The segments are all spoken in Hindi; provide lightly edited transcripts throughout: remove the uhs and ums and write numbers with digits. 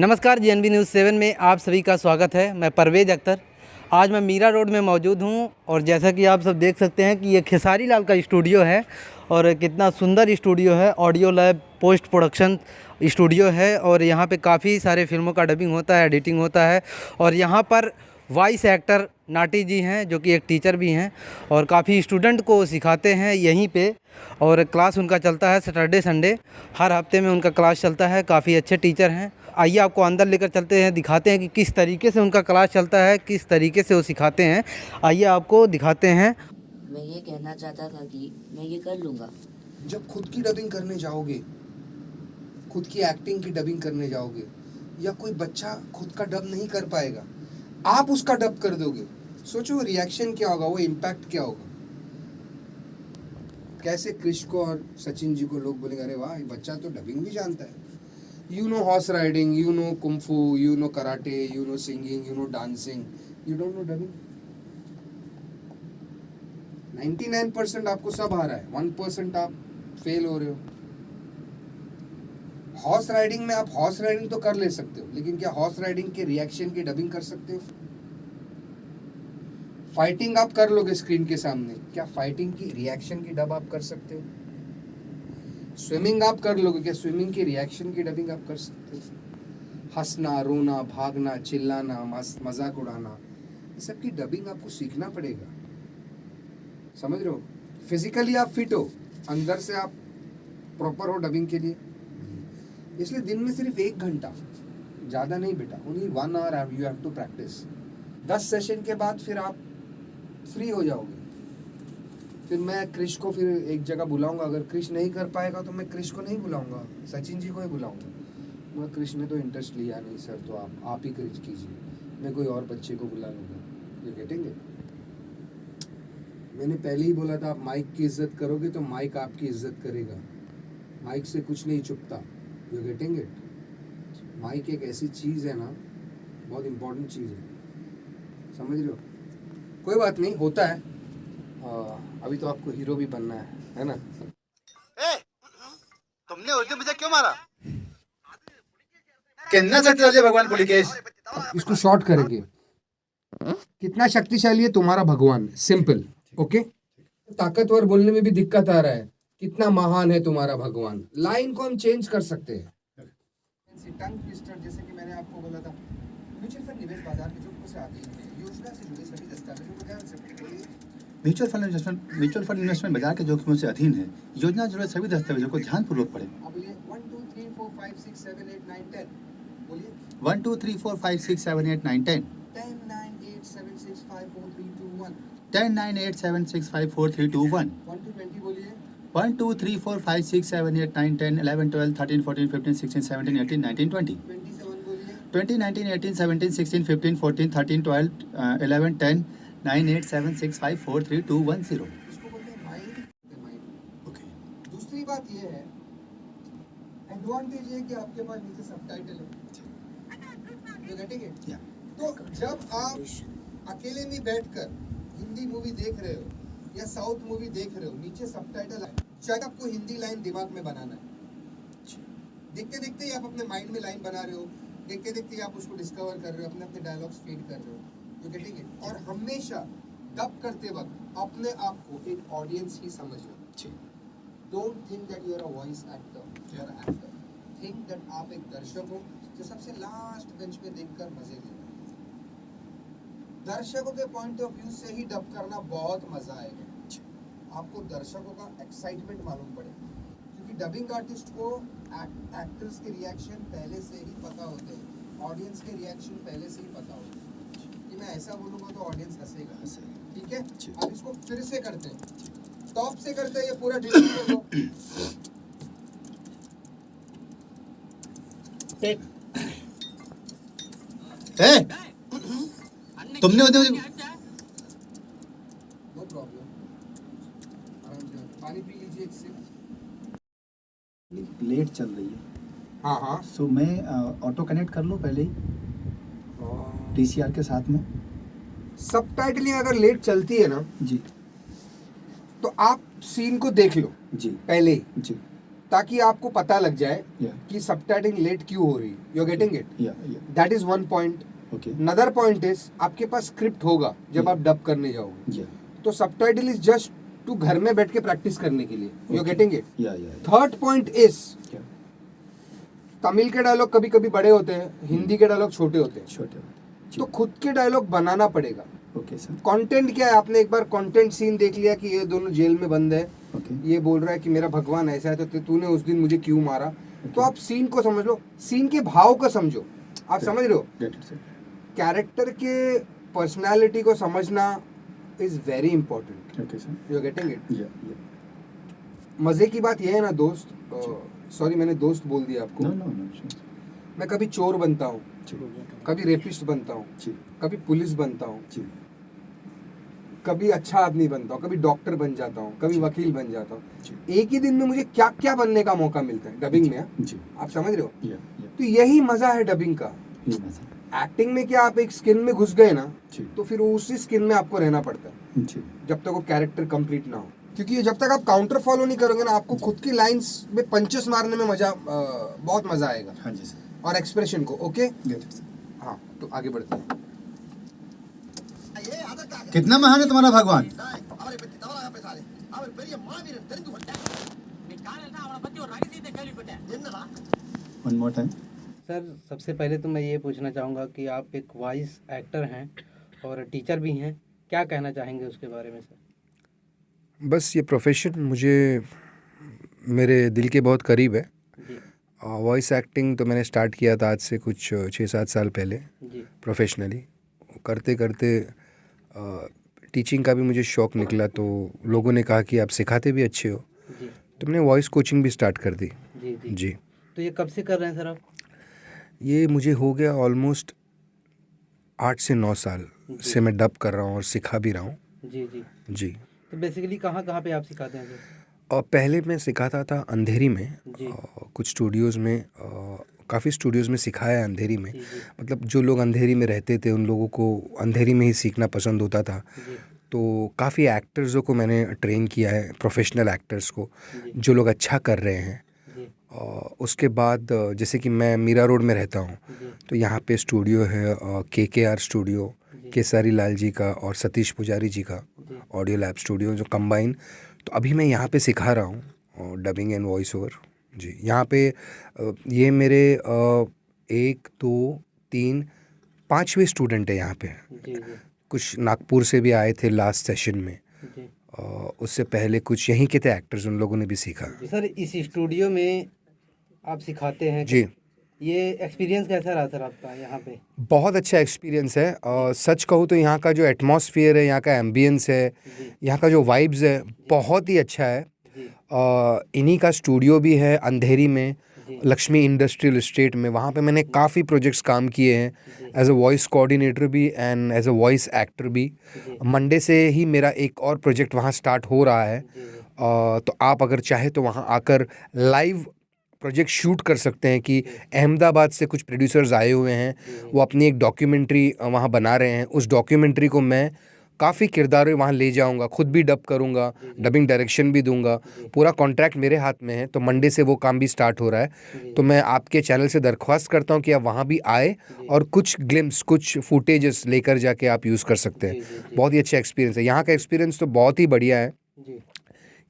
नमस्कार, जीएनबी न्यूज़ 7 में आप सभी का स्वागत है। मैं परवेज़ अख्तर। आज मैं मीरा रोड में मौजूद हूं और जैसा कि आप सब देख सकते हैं कि ये खेसारी लाल का स्टूडियो है और कितना सुंदर स्टूडियो है। Audio lab post production studio है और यहाँ पे काफ़ी सारे फिल्मों का डबिंग होता है, एडिटिंग होता है। और यहाँ पर वॉइस एक्टर नाटी जी हैं जो कि एक टीचर भी हैं और काफ़ी स्टूडेंट को सिखाते हैं यहीं पे। और क्लास उनका चलता है सैटरडे संडे, हर हफ्ते में उनका क्लास चलता है। काफ़ी अच्छे टीचर हैं। आइए आपको अंदर लेकर चलते हैं, दिखाते हैं कि किस तरीके से उनका क्लास चलता है, किस तरीके से वो सिखाते हैं। आइए आपको दिखाते हैं। मैं ये कहना चाहता था कि मैं ये कर लूँगा। जब खुद की डबिंग करने जाओगे, खुद की एक्टिंग की डबिंग करने जाओगे, या कोई बच्चा खुद का डब नहीं कर पाएगा, आप उसका डब कर दोगे, सोचो रिएक्शन क्या होगा, वो इम्पैक्ट क्या होगा। कैसे क्रिश को और सचिन जी को लोग बोलेंगे, अरे वाह, ये बच्चा तो डबिंग भी जानता है। You know horse riding, you know kung fu, you know karate, you know singing, you know dancing, you don't know dubbing. 99% आपको सब आ रहा है, 1% आप फेल हो रहे हो। हॉर्स राइडिंग में आप हॉर्स राइडिंग तो कर ले सकते हो, लेकिन क्या हॉर्स राइडिंग के रिएक्शन की डबिंग कर सकते हो? फाइटिंग आप कर लोगे स्क्रीन के सामने, क्या फाइटिंग की रिएक्शन की डब आप कर सकते हो? स्विमिंग आप कर लोगे, क्या स्विमिंग की रिएक्शन की डबिंग आप कर सकते हो? हंसना, रोना, भागना, चिल्लाना, मजाक उड़ाना, ये सब की डबिंग आपको सीखना पड़ेगा। समझ रहे हो? फिजिकली आप फिट हो, अंदर से आप प्रॉपर हो डबिंग के लिए। इसलिए दिन में सिर्फ 1 घंटा, ज़्यादा नहीं बेटा, only 1 hour you have to practise. 10 session के बाद फिर आप फ्री हो जाओगे। फिर मैं क्रिश को फिर एक जगह बुलाऊंगा। अगर क्रिश नहीं कर पाएगा तो मैं क्रिश को नहीं बुलाऊंगा, सचिन जी को ही बुलाऊंगा। मगर क्रिश ने तो इंटरेस्ट लिया नहीं सर, तो आप ही क्रिश कीजिए, मैं कोई और बच्चे को बुला लूँगा। ये गेटिंग। मैंने पहले ही बोला था, आप माइक की इज्जत करोगे तो माइक आपकी इज्जत करेगा। माइक से कुछ नहीं छुपता। You getting it? माइक एक ऐसी चीज़ है ना, बहुत इम्पोर्टेंट चीज़ है, समझ रहे हो? कोई बात नहीं, होता है। अभी तो आपको हीरो भी बनना है ना? तुमने उस दिन मुझे क्यों मारा? कितना शक्तिशाली भगवान पुलिकेश। इसको शॉर्ट करेंगे। कितना शक्तिशाली है तुम्हारा भगवान, सिंपल। ओके? ताकतवर बोलने में भी दिक्कत आ रहा है, कितना महान है तुम्हारा भगवान। लाइन को हम चेंज कर सकते हैं। टंग ट्विस्टर, जैसे कि मैंने आपको बोला था, म्यूचुअल फंड निवेश बाजार के जोखिमों से आगे योजना से जुड़े सभी दस्तावेजों को ध्यान से पढ़िए। म्यूचुअल फंड इन्वेस्टमेंट बाजार के जोखिमों से अधीन है। योजना से जुड़े सभी दस्तावेजों को ध्यानपूर्वक पढ़ें। अब ये 1 2 3 4 5 6 7 8 9 10 बोलिए। 1 2 3 4 5 6 7 8 9 10 10 9 8 7 6 5 4 3 2 1 10 9 8 7 6 5 4 3 2 1 1 to 20 बोलिए। 1 2 3 4 5 6 7 8 9 10 11 12 13 14 15 16 17 18 19 20 27 बोलिए। 20 19 18 17 16 15 14 13 12 11 10 9 8 7 6 5 4 3 2 1 0। इसको बोलते हैं माइंड। ओके। दूसरी बात ये है, एडवांटेज है कि आपके पास नीचे सबटाइटल है। You getting it? या तो जब आप अकेले में बैठकर हिंदी मूवी देख रहे हो या साउथ मूवी देख रहे हो, नीचे सबटाइटल है, शायद आपको हिंदी लाइन दिमाग में बनाना है। देखते देखते ही आप अपने माइंड में लाइन बना रहे हो, देखते देखते ही आप उसको डिस्कवर कर रहे हो, अपने अपने डायलॉग्स फीड कर रहे हो। You getting it? और हमेशा डब करते वक्त अपने आप को एक ऑडियंस ही समझो। Don't think that you are a voice actor, you are a actor. Think that आप एक दर्शक हो जो सबसे लास्ट बेंच पे देखकर मजे ले रहे हो। दर्शकों के पॉइंट ऑफ व्यू से ही डब करना बहुत मजा आएगा। आपको दर्शकों का एक्साइटमेंट मालूम पड़ेगा, क्योंकि डबिंग आर्टिस्ट को एक्टर्स के रिएक्शन पहले से ही पता होते हैं, ऑडियंस के रिएक्शन पहले से ही पता होते हैं। कि मैं ऐसा बोलूँगा तो ऑडियंस हंसेगा, ठीक है? अब इसको फिर से करते हैं, टॉप से करते हैं, ये पूरा डिटेल में तुमने नो प्रॉब्लम, आराम से पानी पी लीजिए एक सिप। लेट चल रही है। हाँ हाँ, सो मैं ऑटो कनेक्ट कर लूँ पहले ही टीसीआर के साथ में। सबटाइटलिंग अगर लेट चलती है ना जी तो आप सीन को देख लो जी पहले ही। जी। ताकि आपको पता लग जाए Yeah. कि सबटाइटलिंग लेट क्यों हो रही है. You are getting it. Yeah. That is one point. Okay. Another point is आपके पास स्क्रिप्ट होगा जब Yeah. आप डब करने जाओगे. Yeah. तो सबटाइटल इज जस्ट टू घर में बैठ के प्रैक्टिस करने के लिए. You are Okay. Getting it. Yeah. Third point is Yeah. Tamil के डायलॉग कभी कभी बड़े होते हैं, हिंदी के डायलॉग छोटे होते हैं. Sure. तो खुद के डायलॉग बनाना पड़ेगा. Okay, sir. कंटेंट क्या है, आपने एक बार कंटेंट सीन देख लिया कि ये दोनों जेल में बंद है, Okay. ये बोल रहा है कि मेरा भगवान ऐसा है, तो तूने उस दिन मुझे क्यों मारा. तो आप सीन को समझ लो, सीन के भाव को समझो. आप समझ रहे हो. Get it, sir. कैरेक्टर के पर्सनालिटी को समझना is very important. Okay, sir. You are getting it. Yeah. Yeah. मजे की बात यह है ना दोस्त, सॉरी मैंने दोस्त बोल दिया आपको. No. Sure. मैं कभी चोर बनता हूँ, जी. कभी रेपिस्ट बनता हूँ, जी. कभी पुलिस बनता हूँ, जी. कभी अच्छा आदमी बनता हूँ, कभी डॉक्टर बन जाता हूँ, कभी वकील बन जाता हूँ. जी. एक ही दिन में मुझे क्या क्या बनने का मौका मिलता है डबिंग में. हाँ? जी. आप समझ रहे हो. Yeah. Yeah. तो यही मजा है डबिंग का. ये मजा. एक्टिंग में क्या आप एक स्किन में घुस गए ना, जी. तो फिर उसी स्किन में आपको रहना पड़ता है जी. जब तक वो कैरेक्टर कंप्लीट ना हो. क्योंकि ये जब तक आप काउंटर फॉलो नहीं करोगे ना, आपको खुद की लाइंस में पंचेस मारने में मजा, बहुत मजा आएगा. हाँ जी, सर. और एक्सप्रेशन को. ओके. Get it, sir. हाँ, तो आगे बढ़ते हैं. कितना महान है तुम्हारा भगवान. One more time. सर सबसे पहले तो मैं ये पूछना चाहूँगा कि आप एक वॉइस एक्टर हैं और टीचर भी हैं, क्या कहना चाहेंगे उसके बारे में सर? बस ये प्रोफेशन मुझे मेरे दिल के बहुत करीब है. जी. वॉइस एक्टिंग तो मैंने स्टार्ट किया था आज से कुछ 6-7 साल पहले जी. प्रोफेशनली. करते करते टीचिंग का भी मुझे शौक़ निकला, तो लोगों ने कहा कि आप सिखाते भी अच्छे हो, जी. तो मैंने वॉइस कोचिंग भी स्टार्ट कर दी. जी. जी. जी. तो ये कब से कर रहे हैं सर आप? ये मुझे हो गया ऑलमोस्ट 8 से 9 साल से मैं डब कर रहा हूँ और सिखा भी रहा हूँ. जी. जी. जी. तो बेसिकली कहाँ कहाँ पे आप सिखाते हैं सर? और पहले मैं सिखाता था अंधेरी में. जी. कुछ स्टूडियोज़ में, काफ़ी स्टूडियोज़ में सिखाया है अंधेरी में. जी. जी. मतलब जो लोग अंधेरी में रहते थे उन लोगों को अंधेरी में ही सीखना पसंद होता था. जी. तो काफ़ी एक्टर्सों को मैंने ट्रेन किया है, प्रोफेशनल एक्टर्स को, जी. जो लोग अच्छा कर रहे हैं. जी. उसके बाद जैसे कि मैं मीरा रोड में रहता हूँ, जी. तो यहाँ पे स्टूडियो है KKR स्टूडियो, जी. केसारी लाल जी का और सतीश पुजारी जी का जी. ऑडियो लैब स्टूडियो, जो कंबाइन. तो अभी मैं यहाँ पे सिखा रहा हूँ डबिंग एंड वॉइस ओवर. जी. यहाँ पे ये मेरे 1 2 3 5वें स्टूडेंट है यहाँ पे. जी. जी. कुछ नागपुर से भी आए थे लास्ट सेशन में. जी. उससे पहले कुछ यहीं के थे एक्टर्स, उन लोगों ने भी सीखा. सर इस स्टूडियो में आप सिखाते हैं, जी. ये एक्सपीरियंस कैसा रहा सर आपका यहाँ पे? बहुत अच्छा एक्सपीरियंस है. सच कहूँ तो यहाँ का जो एटमॉस्फेयर है, यहाँ का एम्बियंस है, जी. यहाँ का जो वाइब्स है, बहुत ही अच्छा है. जी. इन्हीं का स्टूडियो भी है अंधेरी में, जी. लक्ष्मी इंडस्ट्रियल इस्टेट में. वहाँ पे मैंने काफ़ी प्रोजेक्ट्स काम किए हैं, जी. एज अ वॉइस कोऑर्डिनेटर भी and as a voice actor भी. जी. मंडे से ही मेरा एक और प्रोजेक्ट वहाँ स्टार्ट हो रहा है. जी. जी. तो आप अगर चाहे तो वहाँ आकर लाइव प्रोजेक्ट शूट कर सकते हैं. कि अहमदाबाद से कुछ प्रोड्यूसर्स आए हुए हैं, वो अपनी एक डॉक्यूमेंट्री वहाँ बना रहे हैं. उस डॉक्यूमेंट्री को मैं काफ़ी किरदारों वहाँ ले जाऊँगा, खुद भी डब करूँगा, डबिंग डायरेक्शन भी दूंगा. पूरा कॉन्ट्रैक्ट मेरे हाथ में है. तो मंडे से वो काम भी स्टार्ट हो रहा है. तो मैं आपके चैनल से दरख्वास्त करता हूँ कि आप वहाँ भी आए और कुछ ग्लिम्स, कुछ फुटेजेस लेकर जाके आप यूज़ कर सकते हैं. बहुत ही अच्छा एक्सपीरियंस है. यहाँ का एक्सपीरियंस तो बहुत ही बढ़िया है. जी.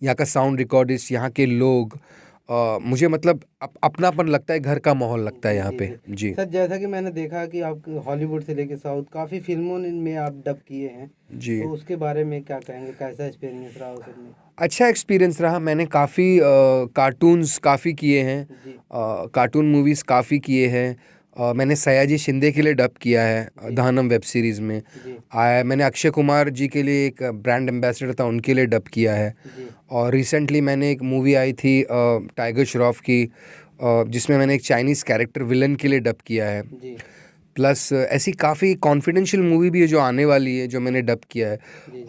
यहाँ का साउंड रिकॉर्डिस्ट, यहाँ के लोग, मुझे मतलब अपनापन लगता है, घर का माहौल लगता है यहाँ पे. जी. सर जैसा कि मैंने देखा कि आप हॉलीवुड से लेके साउथ काफ़ी फिल्मों में आप डब किए हैं, जी. तो उसके बारे में क्या कहेंगे, कैसा एक्सपीरियंस रहा उस में? अच्छा एक्सपीरियंस रहा. मैंने काफ़ी कार्टून्स काफ़ी किए हैं, जी. कार्टून मूवीज़ काफ़ी किए हैं. मैंने सयाजी शिंदे के लिए डब किया है धानम वेब सीरीज़ में. जी. मैंने अक्षय कुमार जी के लिए एक ब्रांड एम्बेसडर था, उनके लिए डब किया है. जी. और रिसेंटली मैंने एक मूवी आई थी टाइगर श्रॉफ की, जिसमें मैंने एक चाइनीज़ कैरेक्टर विलन के लिए डब किया है. जी. प्लस ऐसी काफ़ी कॉन्फिडेंशियल मूवी भी है जो आने वाली है, जो मैंने डब किया है. जी.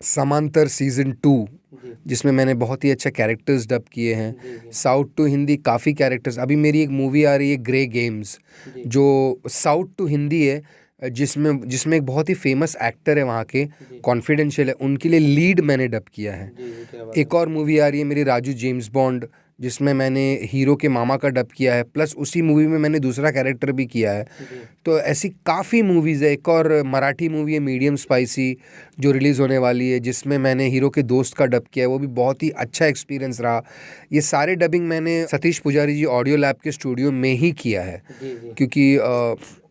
समांतर सीज़न 2, जी. जिसमें मैंने बहुत ही अच्छा कैरेक्टर्स डब किए हैं. जी. जी. साउथ टू हिंदी काफ़ी कैरेक्टर्स. अभी मेरी एक मूवी आ रही है ग्रे गेम्स, जी. जो साउथ टू हिंदी है. जिसमें जिसमें एक बहुत ही फेमस एक्टर है वहाँ के, कॉन्फिडेंशियल है, उनके लिए लीड मैंने डब किया है। जी जी, क्या बात एक और मूवी आ रही है मेरी, राजू जेम्स बॉन्ड, जिसमें मैंने हीरो के मामा का डब किया है, प्लस उसी मूवी में मैंने दूसरा कैरेक्टर भी किया है। जी तो ऐसी काफ़ी मूवीज़ है। एक और मराठी मूवी है मीडियम स्पाइसी, जो रिलीज़ होने वाली है, जिसमें मैंने हीरो के दोस्त का डब किया है, वो भी बहुत ही अच्छा एक्सपीरियंस रहा। ये सारे डबिंग मैंने सतीश पुजारी जी ऑडियो लैब के स्टूडियो में ही किया है, जी जी। क्योंकि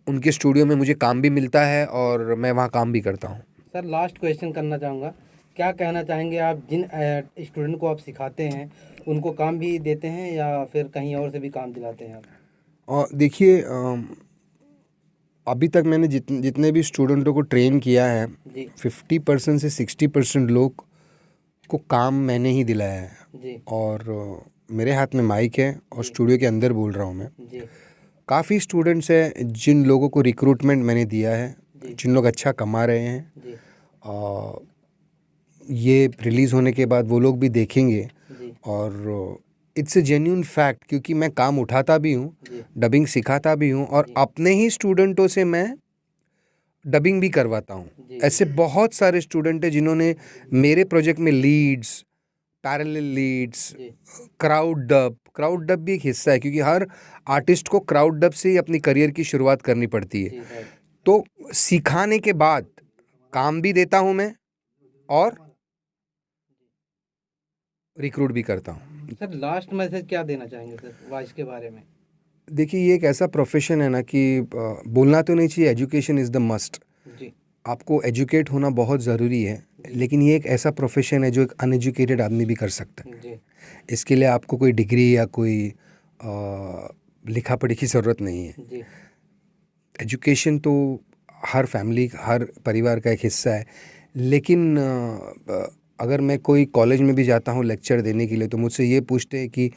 उनके स्टूडियो में मुझे काम भी मिलता है और मैं वहाँ काम भी करता हूँ। सर लास्ट क्वेश्चन करना चाहूँगा, क्या कहना चाहेंगे आप जिन स्टूडेंट को आप सिखाते हैं उनको काम भी देते हैं या फिर कहीं और से भी काम दिलाते हैं आप? और देखिए, अभी तक मैंने जितने भी स्टूडेंटों को ट्रेन किया है, जी 50% से 60% लोग को काम मैंने ही दिलाया है। जी और मेरे हाथ में माइक है और स्टूडियो के अंदर बोल रहा हूँ मैं। जी काफ़ी स्टूडेंट्स हैं जिन लोगों को रिक्रूटमेंट मैंने दिया है, जी जिन लोग अच्छा कमा रहे हैं। जी ये रिलीज़ होने के बाद वो लोग भी देखेंगे जी और इट्स ए जेन्यून फैक्ट, क्योंकि मैं काम उठाता भी हूँ, जी डबिंग सिखाता भी हूँ और अपने ही स्टूडेंटों से मैं डबिंग भी करवाता हूँ। जी ऐसे बहुत सारे स्टूडेंट हैं जिन्होंने मेरे प्रोजेक्ट में लीड्स, पैरेलल लीड्स, जी क्राउड डब भी एक हिस्सा है, क्योंकि हर आर्टिस्ट को क्राउड डब से ही अपनी करियर की शुरुआत करनी पड़ती है। जी सर। तो सिखाने के बाद काम भी देता हूँ मैं और रिक्रूट भी करता हूँ। सर लास्ट मैसेज क्या देना चाहेंगे सर वॉइस के बारे में? देखिए, ये एक ऐसा प्रोफेशन है ना कि बोलना तो नहीं चाहिए, एजुकेशन इज़ द मस्ट। जी आपको एजुकेट होना बहुत ज़रूरी है, लेकिन ये एक ऐसा प्रोफेशन है जो एक अनएजुकेटेड आदमी भी कर सकता है। जी इसके लिए आपको कोई डिग्री या कोई लिखा पढ़ी की ज़रूरत नहीं है। जी एजुकेशन तो हर फैमिली, हर परिवार का एक हिस्सा है, लेकिन अगर मैं कोई कॉलेज में भी जाता हूँ लेक्चर देने के लिए, तो मुझसे ये पूछते हैं कि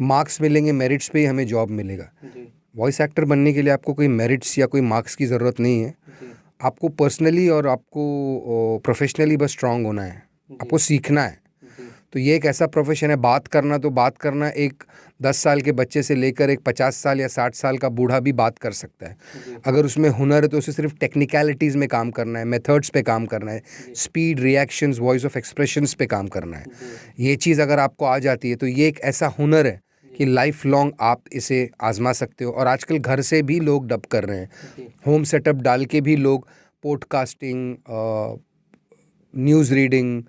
मार्क्स मिलेंगे, मेरिट्स पे ही हमें जॉब मिलेगा। जी वॉइस एक्टर बनने के लिए आपको कोई मेरिट्स या कोई मार्क्स की ज़रूरत नहीं है। जी आपको पर्सनली और आपको प्रोफेशनली बस स्ट्रांग होना है, आपको सीखना है। जी तो ये एक ऐसा प्रोफेशन है, बात करना एक 10 साल के बच्चे से लेकर एक 50 साल या 60 साल का बूढ़ा भी बात कर सकता है। जी अगर उसमें हुनर है तो उसे सिर्फ टेक्निकलिटीज़ में काम करना है, मेथड्स पे काम करना है, speed, reactions, voice of expressions पे काम करना है। ये चीज़ अगर आपको आ जाती है तो ये एक ऐसा हुनर है कि लाइफ लॉन्ग आप इसे आजमा सकते हो। और आजकल घर से भी लोग डब कर रहे हैं, जी होम सेटअप डाल के भी लोग पॉडकास्टिंग, न्यूज़ रीडिंग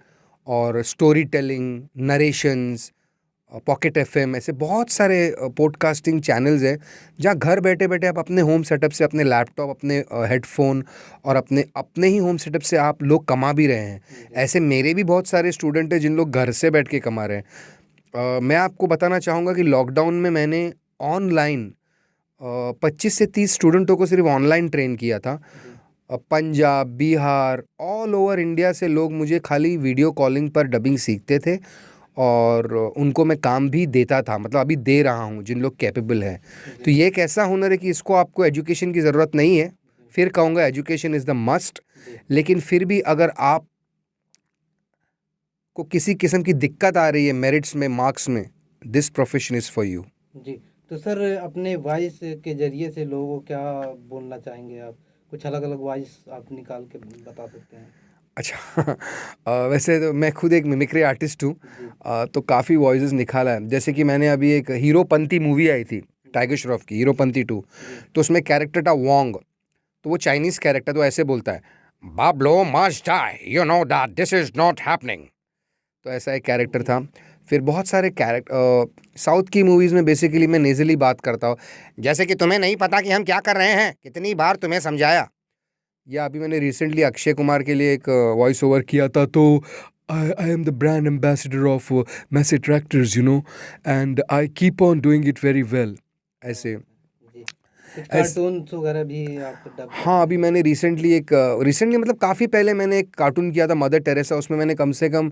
और story telling, narrations, pocket FM, ऐसे बहुत सारे पॉडकास्टिंग चैनल्स हैं जहाँ घर बैठे बैठे आप अपने होम सेटअप से, अपने लैपटॉप, अपने हेडफोन और अपने ही होम सेटअप से आप लोग कमा भी रहे हैं। ऐसे मेरे भी बहुत सारे स्टूडेंट हैं जिन लोग घर से बैठ के कमा रहे हैं। मैं आपको बताना चाहूँगा कि लॉकडाउन में मैंने ऑनलाइन 25 से 30 स्टूडेंटों को सिर्फ ऑनलाइन ट्रेन किया था। Punjab, Bihar, all over India से लोग मुझे खाली वीडियो कॉलिंग पर डबिंग सीखते थे और उनको मैं काम भी देता था, मतलब अभी दे रहा हूँ, जिन लोग कैपेबल हैं। तो ये एक ऐसा हुनर है कि इसको आपको एजुकेशन की ज़रूरत नहीं है। फिर कहूँगा एजुकेशन इज़ द मस्ट, लेकिन फिर भी अगर आप को किसी किस्म की दिक्कत आ रही है मेरिट्स में, मार्क्स में, this profession is for you. जी। तो सर अपने वॉइस के ज़रिए से लोगों को क्या बोलना चाहेंगे आप? कुछ अलग-अलग वॉइस आप निकाल के बता सकते हैं? अच्छा, वैसे तो मैं खुद एक मिमिक्री आर्टिस्ट हूँ, तो काफ़ी वॉइसेस निकाला है। जैसे कि मैंने अभी एक हीरोपंती मूवी आई थी टाइगर श्रॉफ की, हीरोपंती 2, तो उसमें कैरेक्टर था वोंग। तो वो चाइनीज़ कैरेक्टर तो ऐसे बोलता है, बाब्लो must die, you know that this is not happening. तो ऐसा एक कैरेक्टर था। फिर बहुत सारे साउथ की मूवीज़ में बेसिकली मैं नेज़ली बात करता हूँ, जैसे कि तुम्हें नहीं पता कि हम क्या कर रहे हैं, कितनी बार तुम्हें समझाया। या अभी मैंने रिसेंटली अक्षय कुमार के लिए एक वॉइस ओवर किया था, तो I am the brand ambassador of Massey tractors, you know, and I keep on doing it very well. ऐसे जी। कुछ कार्टून्स वगैरह भी आप डब हाँ, अभी मैंने रिसेंटली मतलब काफ़ी पहले मैंने एक कार्टून किया था, मदर टेरेसा। उसमें मैंने कम से कम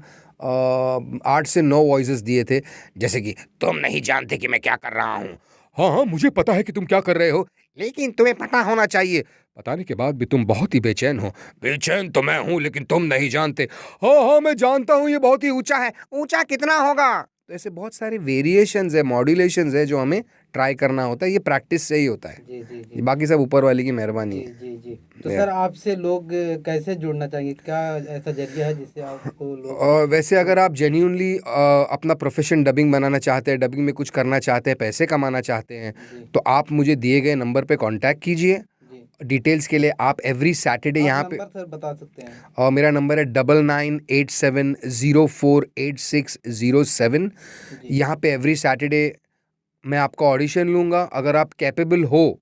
8 से 9 वॉइसेस दिए थे, जैसे कि तुम नहीं जानते कि मैं क्या कर रहा हूँ, हाँ हाँ मुझे पता है कि तुम क्या कर रहे हो, लेकिन तुम्हें पता होना चाहिए, बताने के बाद भी तुम बहुत ही बेचैन हो, बेचैन तो मैं हूँ लेकिन तुम नहीं जानते, हाँ हाँ मैं जानता हूँ ये बहुत ही ऊंचा है, ऊंचा कितना होगा। तो ऐसे बहुत सारे वेरिएशंस है, मॉड्यूलेशंस है जो हमें ट्राई करना होता है। ये प्रैक्टिस से ही होता है, जी जी जी बाकी सब ऊपर वाले की मेहरबानी जी है। जी जी। तो सर आपसे लोग कैसे जुड़ना चाहेंगे, क्या ऐसा जरिया है जिससे आपको लोग और वैसे अगर आप जेन्यूनली अपना प्रोफेशन डबिंग बनाना चाहते हैं, डबिंग में कुछ करना चाहते हैं, पैसे कमाना चाहते हैं, तो आप मुझे दिए गए नंबर पे कांटेक्ट कीजिए। जी डिटेल्स के लिए आप एवरी सैटरडे यहाँ आप पे, नंबर सर बता सकते हैं? और मेरा नंबर है 9987048607। यहाँ पे एवरी सैटरडे मैं आपका ऑडिशन लूँगा। अगर आप कैपेबल हो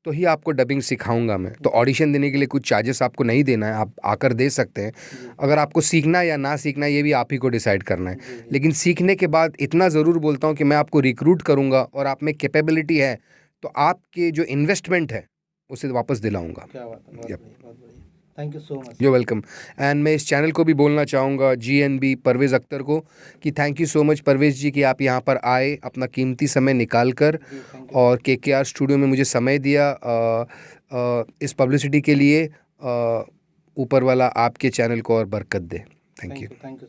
तो ही आपको डबिंग सिखाऊंगा मैं। तो ऑडिशन देने के लिए कुछ चार्जेस आपको नहीं देना है, आप आकर दे सकते हैं। अगर आपको सीखना या ना सीखना ये भी आप ही को डिसाइड करना है। लेकिन सीखने के बाद इतना ज़रूर बोलता हूँ कि मैं आपको रिक्रूट करूँगा और आप में कैपेबिलिटी है तो आपके जो इन्वेस्टमेंट है उसे वापस दिलाऊंगा। क्या बात है, बहुत बढ़िया, बहुत बढ़िया। Thank you so much. You welcome. And मैं इस चैनल को भी बोलना चाहूँगा, GNB परवेज़ अख्तर को, कि thank you so much Parvez ji कि आप यहाँ पर आए अपना कीमती समय निकाल कर और KKR स्टूडियो में मुझे समय दिया इस पब्लिसिटी के लिए। ऊपर वाला आपके चैनल को और बरकत दे। Thank you. Thank you.